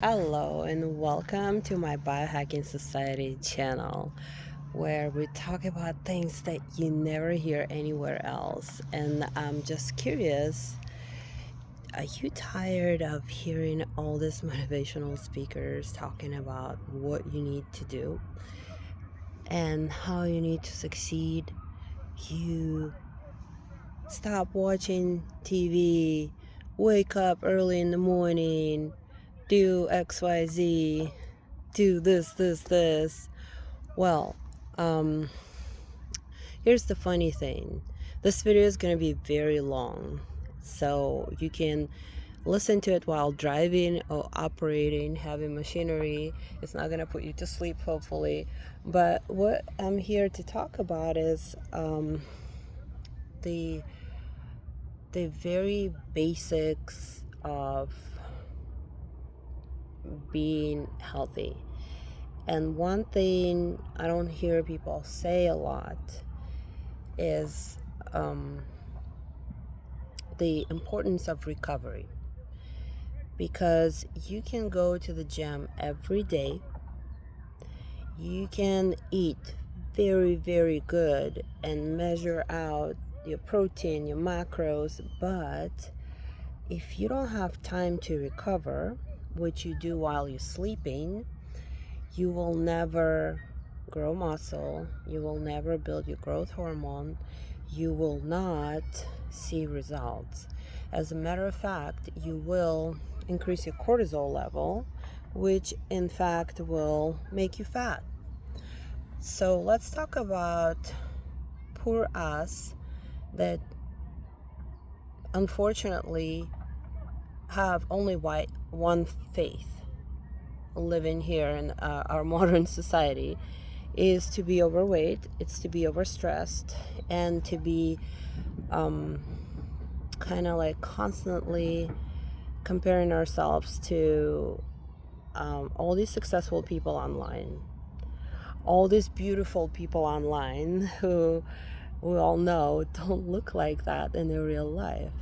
Hello and welcome to my Biohacking Society channel where we talk about things that you never hear anywhere else. And I'm just curious, are you tired of hearing all these motivational speakers talking about what you need to do and how you need to succeed? You stop watching TV, wake up early in the morning, do XYZ, do this. Well, um, here's the funny thing. This video is going to be very long, so you can listen to it while driving or operating heavy machinery. It's not going to put you to sleep, hopefully. But what I'm here to talk about is the the very basics of being healthy. And one thing I don't hear people say a lot is the importance of recovery. Because you can go to the gym every day, you can eat very, very good and measure out your protein, your macros, but if you don't have time to recover, which you do while you're sleeping, you will never grow muscle, you will never build your growth hormone, you will not see results. As a matter of fact, you will increase your cortisol level, which in fact will make you fat. So let's talk about poor us that unfortunately have only one faith living here in our modern society, is to be overweight, it's to be overstressed, and to be kind of like constantly comparing ourselves to all these successful people online, all these beautiful people online who we all know don't look like that in their real life.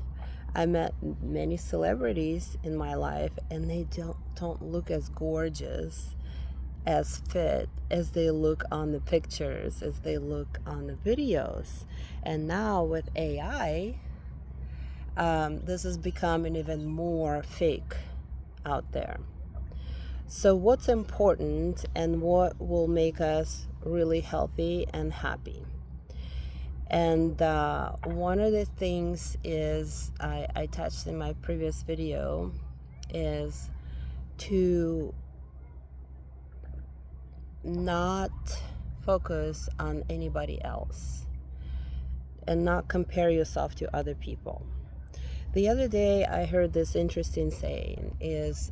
I met many celebrities in my life and they don't look as gorgeous, as fit as they look on the pictures, as they look on the videos. And now with AI, this is becoming even more fake out there. So what's important and what will make us really healthy and happy? And one of the things is I touched in my previous video is to not focus on anybody else and not compare yourself to other people. The other day I heard this interesting saying is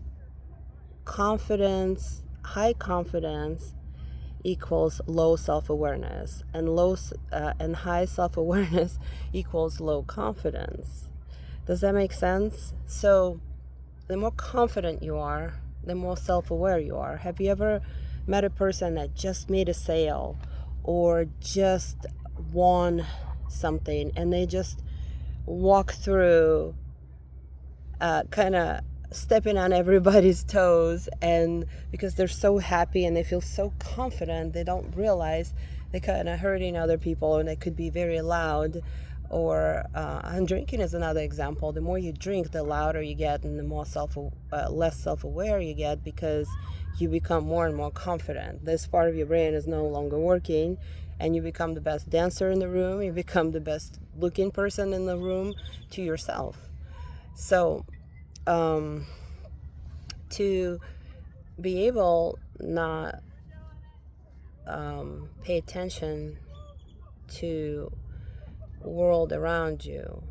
confidence, high confidence equals low self-awareness, and and high self-awareness equals low confidence. Does that make sense? So the more confident you are, the more self-aware you are. Have you ever met a person that just made a sale or just won something and they just walk through kind of stepping on everybody's toes, and because they're so happy and they feel so confident, they don't realize they kind of hurting other people, and they could be very loud. Or and drinking is another example. The more you drink, the louder you get, and the more less self-aware you get, because you become more and more confident. This part of your brain is no longer working, and you become the best dancer in the room. You become the best looking person in the room to yourself. So to be able not pay attention to world around you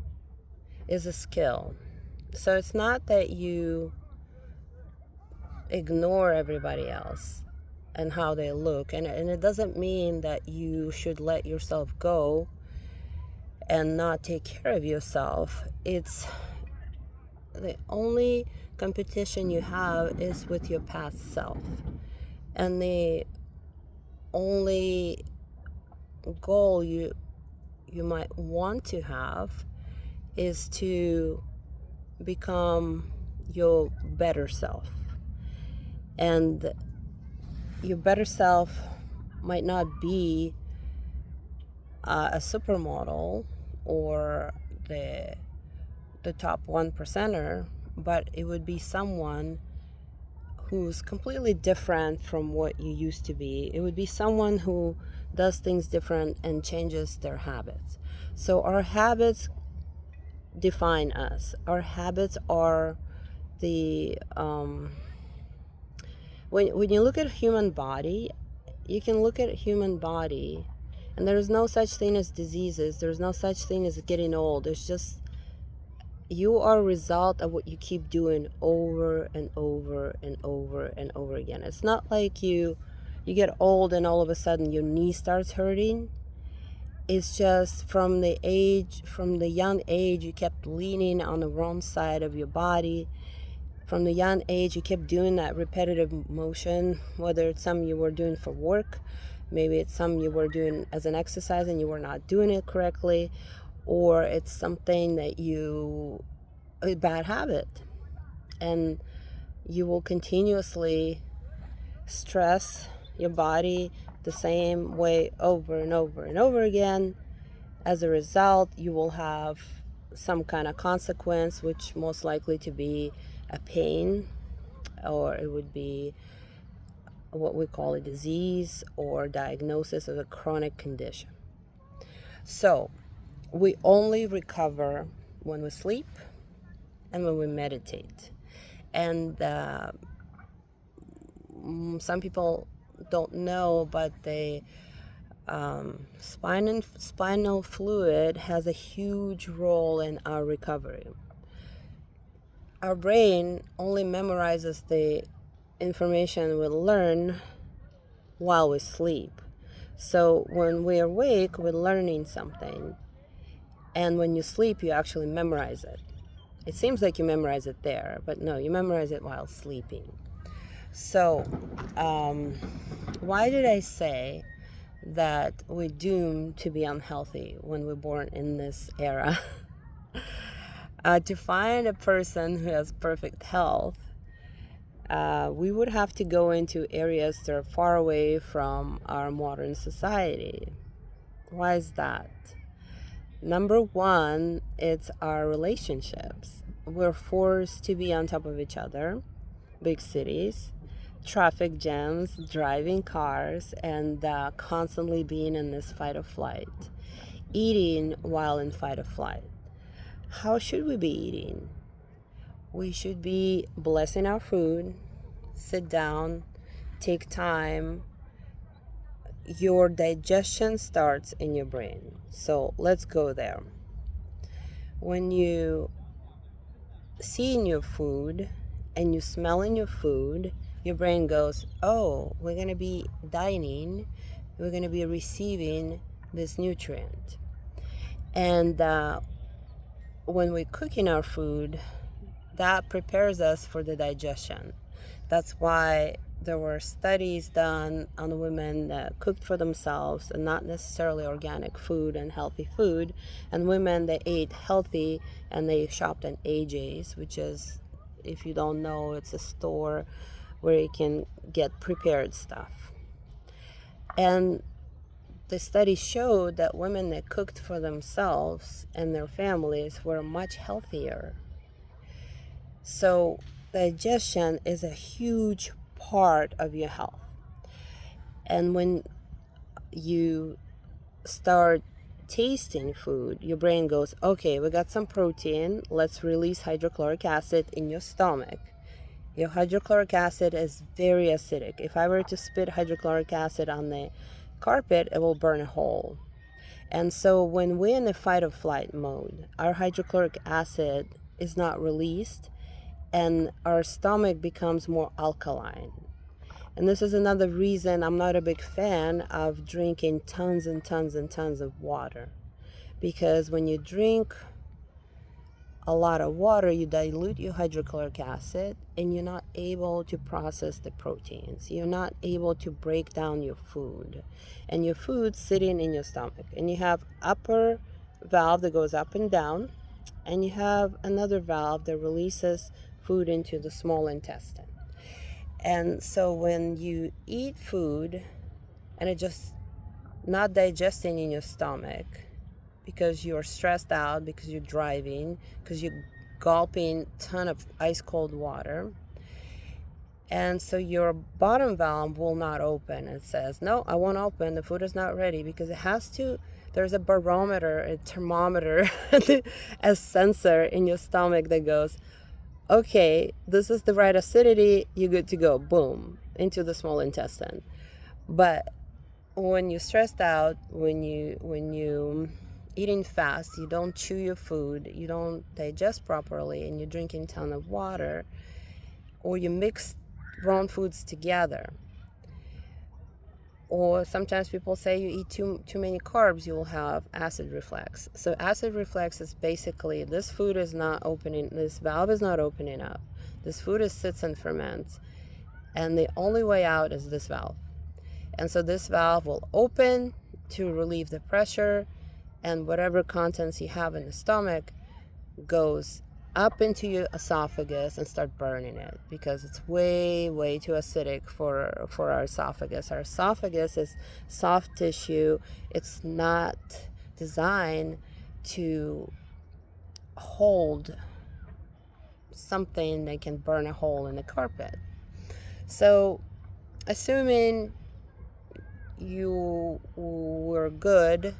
is a skill. So it's not that you ignore everybody else and how they look, and it doesn't mean that you should let yourself go and not take care of yourself. It's the only competition you have is with your past self, and the only goal you might want to have is to become your better self. And your better self might not be a supermodel or the top 1%er, but it would be someone who's completely different from what you used to be. It would be someone who does things different and changes their habits. So our habits define us. Our habits are the when you look at a human body, you can look at a human body, and there's no such thing as diseases. There's no such thing as getting old. It's just you are a result of what you keep doing over and over and over and over again. It's not like you get old and all of a sudden your knee starts hurting. It's just from the young age you kept leaning on the wrong side of your body. From the young age, you kept doing that repetitive motion, whether it's something you were doing for work, maybe it's something you were doing as an exercise and you were not doing it correctly, or it's something that a bad habit. And you will continuously stress your body the same way over and over and over again. As a result, you will have some kind of consequence, which most likely to be a pain, or it would be what we call a disease or diagnosis of a chronic condition. So we only recover when we sleep and when we meditate. And some people don't know, but the spinal fluid has a huge role in our recovery. Our brain only memorizes the information we learn while we sleep. So when we're awake, we're learning something. And when you sleep, you actually memorize it. It seems like you memorize it there, but no, you memorize it while sleeping. So why did I say that we're doomed to be unhealthy when we're born in this era? To find a person who has perfect health, we would have to go into areas that are far away from our modern society. Why is that? Number one, it's our relationships. We're forced to be on top of each other, big cities, traffic jams, driving cars, and constantly being in this fight or flight, eating while in fight or flight. How should we be eating? We should be blessing our food, sit down, take time. Your digestion starts in your brain. So let's go there. When you see in your food and you smell in your food, your brain goes, oh, we're going to be dining, we're going to be receiving this nutrient. And when we're cooking our food, that prepares us for the digestion. That's why there were studies done on women that cooked for themselves and not necessarily organic food and healthy food, and women that ate healthy and they shopped at AJ's, which is, if you don't know, it's a store where you can get prepared stuff. And the study showed that women that cooked for themselves and their families were much healthier. So digestion is a huge part of your health. And when you start tasting food, your brain goes, okay, we got some protein, let's release hydrochloric acid in your stomach. Your hydrochloric acid is very acidic. If I were to spit hydrochloric acid on the carpet, it will burn a hole. And so when we're in the fight or flight mode, our hydrochloric acid is not released and our stomach becomes more alkaline. And this is another reason I'm not a big fan of drinking tons and tons and tons of water. Because when you drink a lot of water, you dilute your hydrochloric acid and you're not able to process the proteins. You're not able to break down your food. And your food's sitting in your stomach. And you have upper valve that goes up and down. And you have another valve that releases food into the small intestine. And so when you eat food and it just not digesting in your stomach because you're stressed out, because you're driving, because you're gulping a ton of ice cold water, and so your bottom valve will not open. It says, no, I won't open, the food is not ready, because it has to. There's a barometer, a thermometer, a sensor in your stomach that goes, okay, this is the right acidity, you're good to go, boom, into the small intestine. But when you're stressed out, when you eating fast, you don't chew your food, you don't digest properly, and you're drinking a ton of water, or you mix wrong foods together, or sometimes people say you eat too many carbs, you will have acid reflux. So acid reflux is basically this food is not opening, this valve is not opening up, this food is sits and ferments, and the only way out is this valve. And so this valve will open to relieve the pressure, and whatever contents you have in the stomach goes up into your esophagus and start burning it, because it's way too acidic for our esophagus. Our esophagus is soft tissue. It's not designed to hold something that can burn a hole in the carpet. So assuming you were good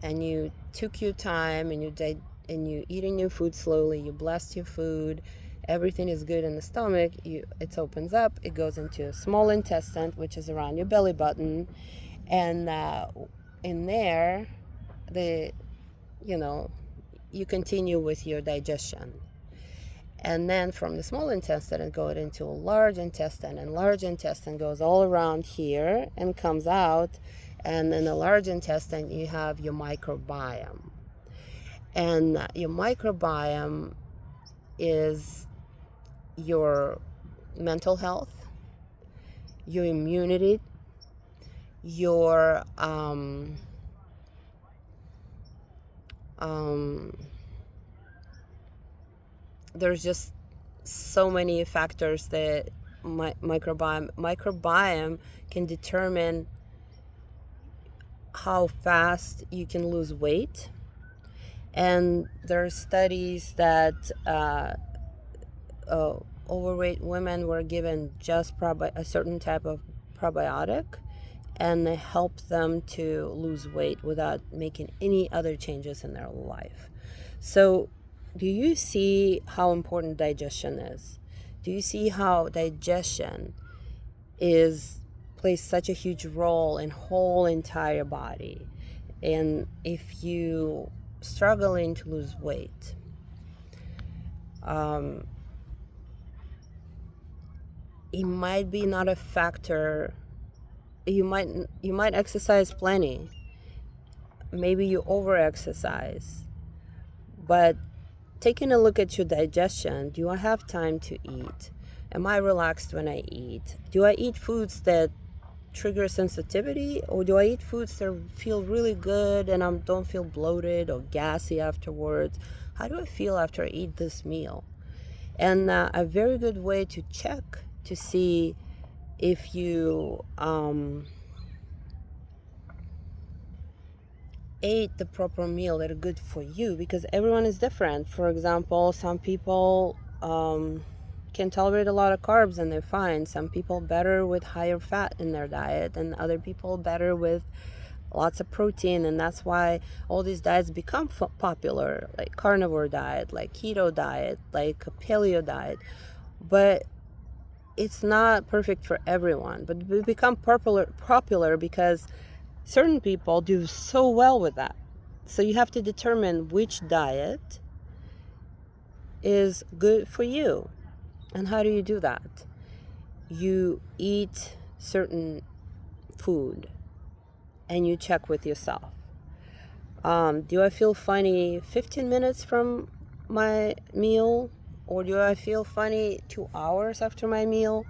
and you took your time and you eating your food slowly, you blessed your food, everything is good in the stomach, it opens up, it goes into a small intestine, which is around your belly button, and in there, you continue with your digestion. And then from the small intestine, it goes into a large intestine, and large intestine goes all around here and comes out. And in the large intestine, you have your microbiome. And your microbiome is your mental health, your immunity, your there's just so many factors that microbiome can determine how fast you can lose weight. And there are studies that overweight women were given just a certain type of probiotic, and it helped them to lose weight without making any other changes in their life. So do you see how important digestion is? Do you see how digestion plays such a huge role in whole entire body? And if you struggling to lose weight, it might be not a factor. You might exercise plenty, maybe you over exercise, but taking a look at your digestion, do I have time to eat? Am I relaxed when I eat? Do I eat foods that trigger sensitivity, or do I eat foods that feel really good and I don't feel bloated or gassy afterwards? How do I feel after I eat this meal? And a very good way to check to see if you ate the proper meal that are good for you, because everyone is different. For example, some people can tolerate a lot of carbs and they're fine. Some people better with higher fat in their diet, and other people better with lots of protein. And that's why all these diets become popular, like carnivore diet, like keto diet, like a paleo diet. But it's not perfect for everyone, but it become popular because certain people do so well with that. So you have to determine which diet is good for you. And how do you do that? You eat certain food and you check with yourself. Do I feel funny 15 minutes from my meal? Or do I feel funny 2 hours after my meal?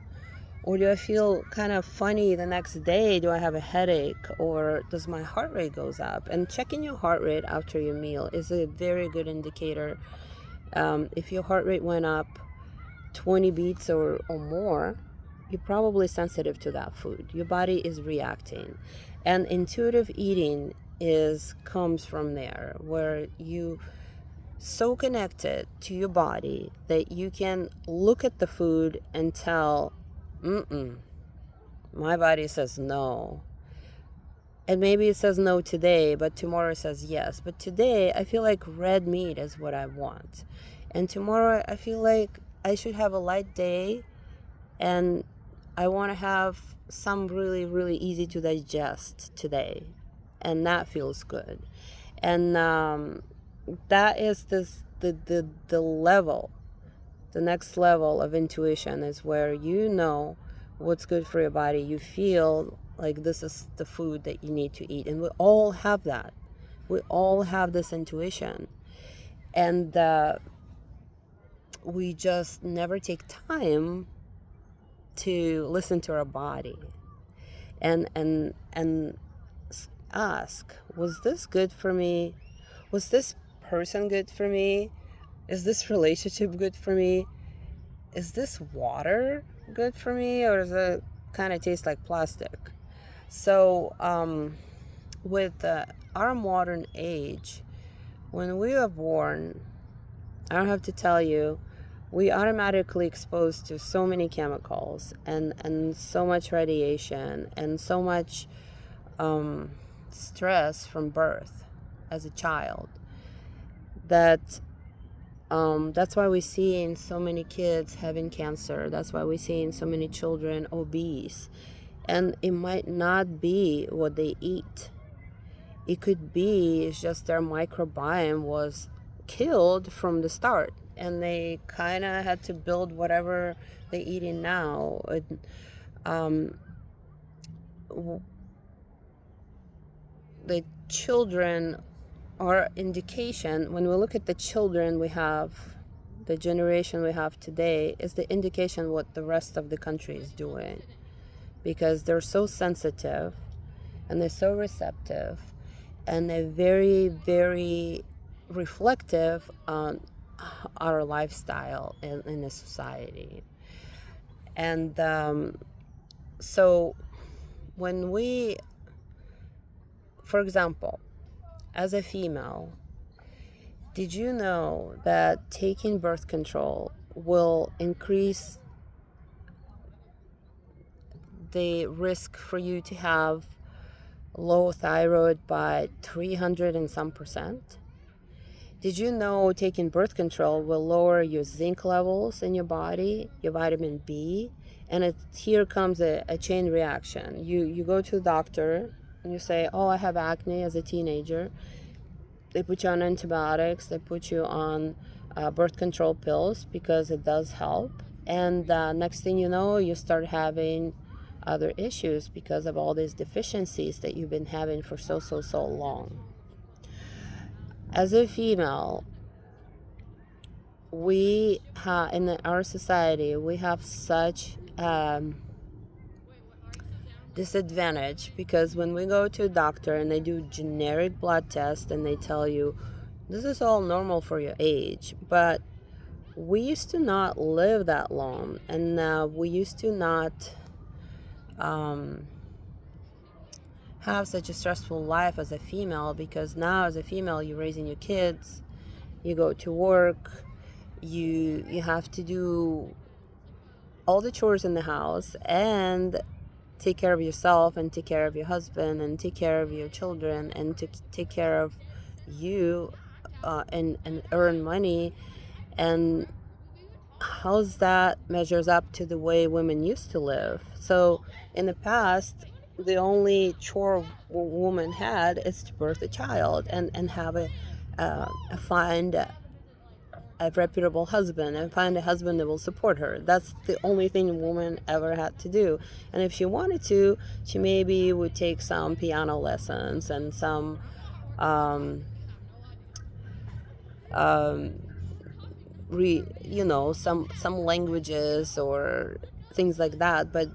Or do I feel kind of funny the next day? Do I have a headache? Or does my heart rate goes up? And checking your heart rate after your meal is a very good indicator. If your heart rate went up 20 beats or more, you're probably sensitive to that food. Your body is reacting. And intuitive eating comes from there, where you so connected to your body that you can look at the food and tell, my body says no. And maybe it says no today, but tomorrow it says yes. But today I feel like red meat is what I want. And tomorrow I feel like I should have a light day, and I want to have some really, really easy to digest today. And that feels good. And that is the level, the next level of intuition, is where you know what's good for your body. You feel like this is the food that you need to eat. And we all have that. We all have this intuition. And we just never take time to listen to our body and ask, was this good for me? Was this person good for me? Is this relationship good for me? Is this water good for me, or does it kind of taste like plastic? So with our modern age, when we are born, I don't have to tell you, we automatically exposed to so many chemicals and so much radiation and so much stress from birth as a child, that that's why we're seeing so many kids having cancer. That's why we're seeing so many children obese. And it might not be what they eat. It could be it's just their microbiome was killed from the start, and they kind of had to build whatever they're eating now. The children are indication. When we look at the children we have, the generation we have today, is the indication what the rest of the country is doing, because they're so sensitive and they're so receptive, and they're very, very reflective on our lifestyle in the society. And so when we, for example, as a female, did you know that taking birth control will increase the risk for you to have low thyroid by 300 and some percent? Did you know taking birth control will lower your zinc levels in your body, your vitamin B? And here comes a chain reaction. You go to the doctor and you say, oh, I have acne as a teenager. They put you on antibiotics. They put you on birth control pills because it does help. And next thing you know, you start having other issues because of all these deficiencies that you've been having for so long. As a female, we have, in our society, we have such disadvantage, because when we go to a doctor and they do generic blood tests and they tell you this is all normal for your age, but we used to not live that long, and we used to not have such a stressful life as a female, because now as a female you're raising your kids, you go to work, you have to do all the chores in the house and take care of yourself and take care of your husband and take care of your children and to take care of you and earn money. And how's that measures up to the way women used to live? So in the past, the only chore a woman had is to birth a child and have find a reputable husband and find a husband that will support her. That's the only thing a woman ever had to do. And if she wanted to, she maybe would take some piano lessons and some some languages or things like that. But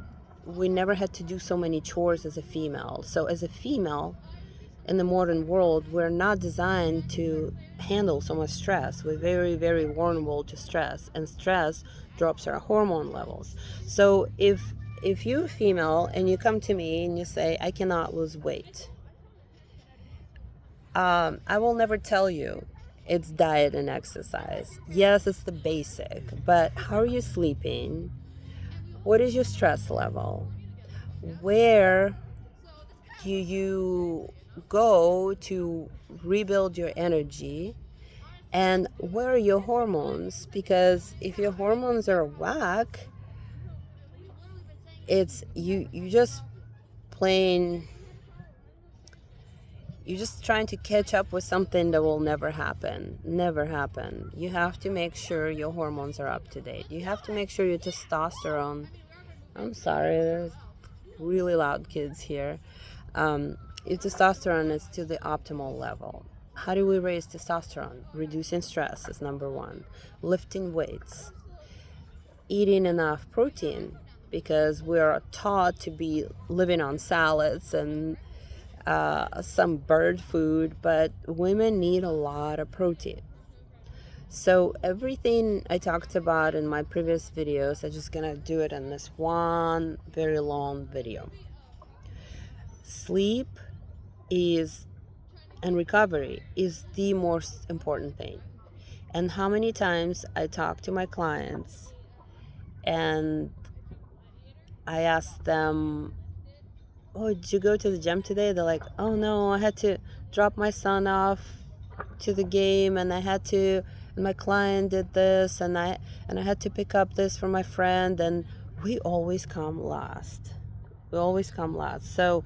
we never had to do so many chores as a female. So as a female in the modern world, we're not designed to handle so much stress. We're very, very vulnerable to stress, and stress drops our hormone levels. So if if you're a female and you come to me and you say, I cannot lose weight, I will never tell you it's diet and exercise. Yes, it's the basic, but how are you sleeping? What is your stress level? Where do you go to rebuild your energy? And where are your hormones? Because if your hormones are whack, it's you just plain, you're just trying to catch up with something that will never happen. Never happen. You have to make sure your hormones are up to date. You have to make sure your testosterone, I'm sorry, there's really loud kids here. Your testosterone is to the optimal level. How do we raise testosterone? Reducing stress is number one. Lifting weights. Eating enough protein, because we are taught to be living on salads and some bird food, but women need a lot of protein. So everything I talked about in my previous videos, I'm just gonna do it in this one very long video. Sleep is, and recovery is the most important thing. And how many times I talk to my clients and I ask them, oh, did you go to the gym today? They're like, oh no, I had to drop my son off to the game, and and my client did this, and I had to pick up this for my friend, and we always come last. We always come last. So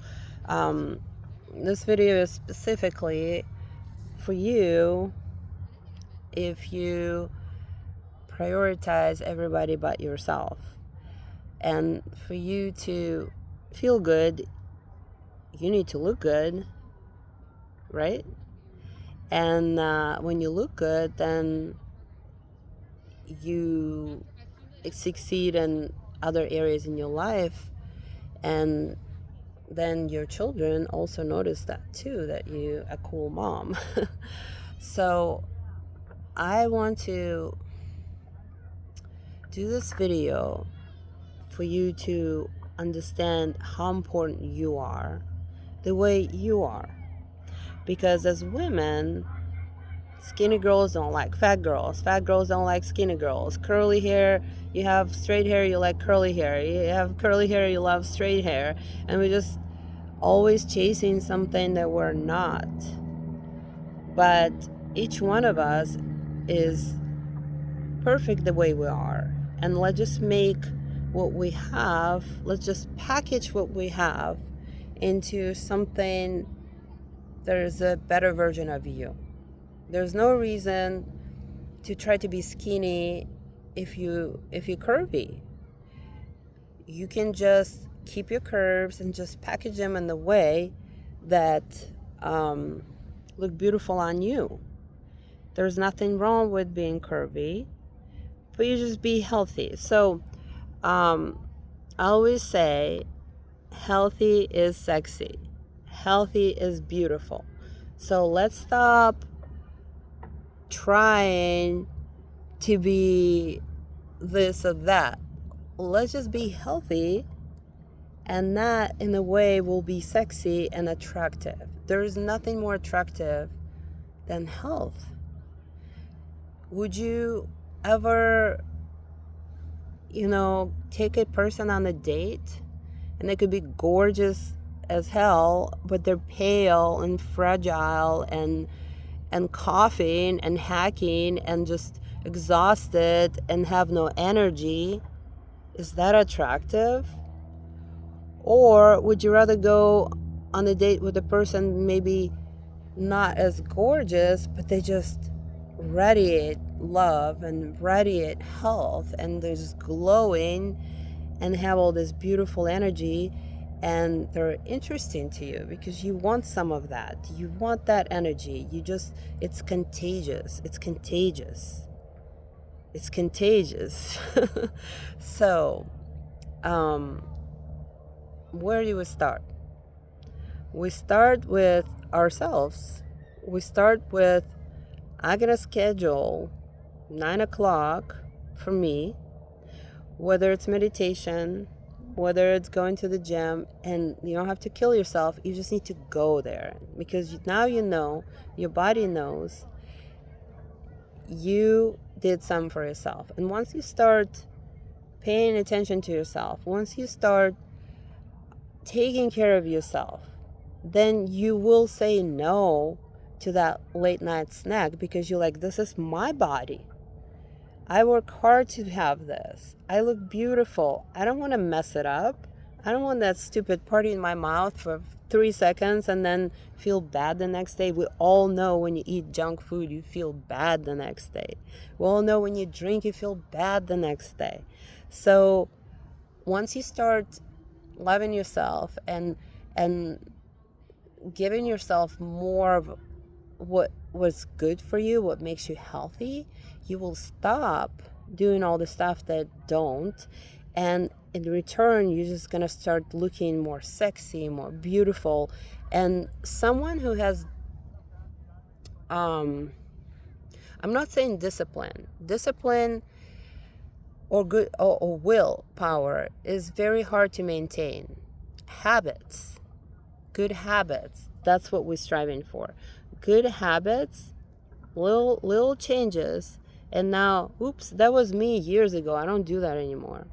this video is specifically for you if you prioritize everybody but yourself. And for you to feel good, you need to look good, right? And when you look good, then you succeed in other areas in your life, and then your children also notice that too, that you're a cool mom. So I want to do this video for you to understand how important you are, the way you are. Because as women, skinny girls don't like fat girls. Fat girls don't like skinny girls. Curly hair, you have straight hair, you like curly hair. You have curly hair, you love straight hair. And we're just always chasing something that we're not. But each one of us is perfect the way we are. And let's just make what we have, let's just package what we have into something. There's a better version of you. There's no reason to try to be skinny if you're curvy. You can just keep your curves and just package them in the way that look beautiful on you. There's nothing wrong with being curvy, but you just be healthy. So I always say healthy is sexy. Healthy is beautiful. So let's stop trying to be this or that. Let's just be healthy, and that in a way will be sexy and attractive. There is nothing more attractive than health. Would you ever, take a person on a date and they could be gorgeous as hell, but they're pale and fragile and coughing and hacking and just exhausted and have no energy? Is that attractive? Or would you rather go on a date with a person maybe not as gorgeous, but they just radiate love and radiate health, and they're just glowing and have all this beautiful energy, and they're interesting to you because you want some of that. You want that energy. It's contagious. It's contagious. It's contagious. So, where do we start? We start with ourselves. We start with, I'm going to schedule 9 o'clock for me, whether it's meditation, whether it's going to the gym, and you don't have to kill yourself. You just need to go there, because now you know, your body knows you did something for yourself. And once you start paying attention to yourself, once you start taking care of yourself, then you will say no to that late night snack, because you're like, this is my body. I work hard to have this. I look beautiful. I don't want to mess it up. I don't want that stupid party in my mouth for 3 seconds and then feel bad the next day. We all know when you eat junk food, you feel bad the next day. We all know when you drink, you feel bad the next day. So once you start loving yourself and giving yourself more of what was good for you, what makes you healthy, you will stop doing all the stuff that don't. And in return, you're just going to start looking more sexy, more beautiful. And someone who has, I'm not saying discipline or good or willpower is very hard to maintain. Habits, good habits, that's what we're striving for. Good habits, little changes. And now, oops, that was me years ago. I don't do that anymore.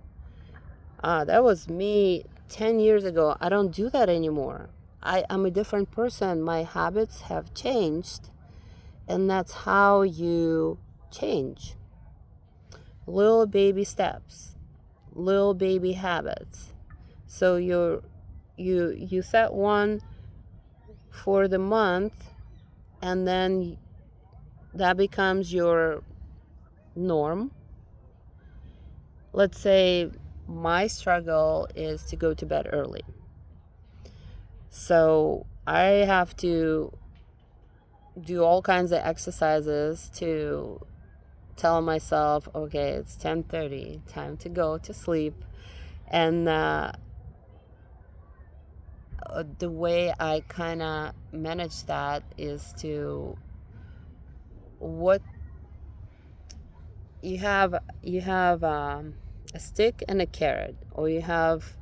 That was me 10 years ago. I don't do that anymore. I'm a different person. My habits have changed, and that's how you change. Little baby steps, little baby habits. So you set one for the month, and then that becomes your norm. Let's say my struggle is to go to bed early. So I have to do all kinds of exercises to tell myself, okay, it's 10:30, time to go to sleep. And the way I kind of manage that is to what you have a stick and a carrot, or you have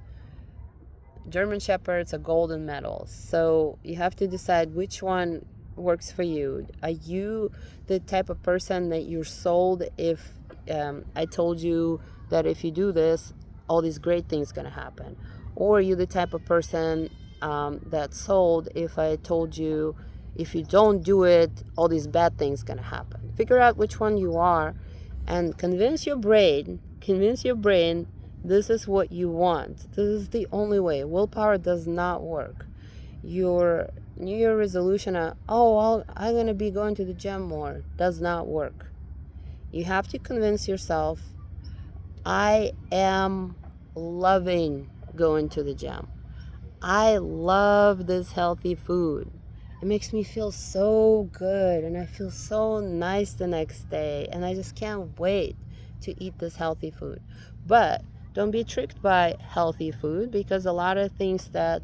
German Shepherds, a golden medal. So you have to decide which one works for you. Are you the type of person that you're sold if I told you that if you do this, all these great things gonna happen? Or are you the type of person that's sold if I told you if you don't do it, all these bad things gonna happen? Figure out which one you are, and convince your brain this is what you want. This is the only way. Willpower does not work. Your New Year resolution, I'm going to be going to the gym more, does not work. You have to convince yourself, I am loving going to the gym. I love this healthy food. It makes me feel so good, and I feel so nice the next day, and I just can't wait to eat this healthy food. But don't be tricked by healthy food, because a lot of things that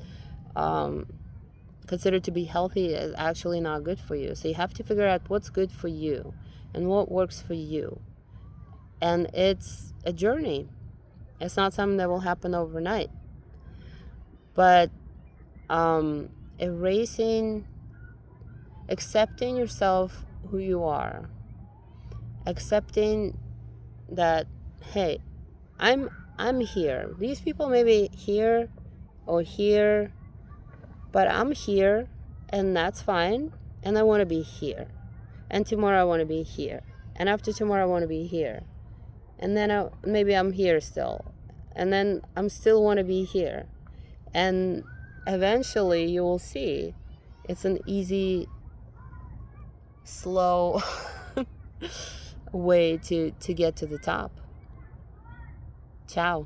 considered to be healthy is actually not good for you. So you have to figure out what's good for you and what works for you. And it's a journey. It's not something that will happen overnight. But accepting yourself, who you are, accepting that, hey, I'm here. These people may be here or here, but I'm here, and that's fine. And I want to be here. And tomorrow I want to be here. And after tomorrow I want to be here. And then maybe I'm here still. And then I'm still want to be here. And eventually you will see it's an easy, slow way to get to the top. Ciao.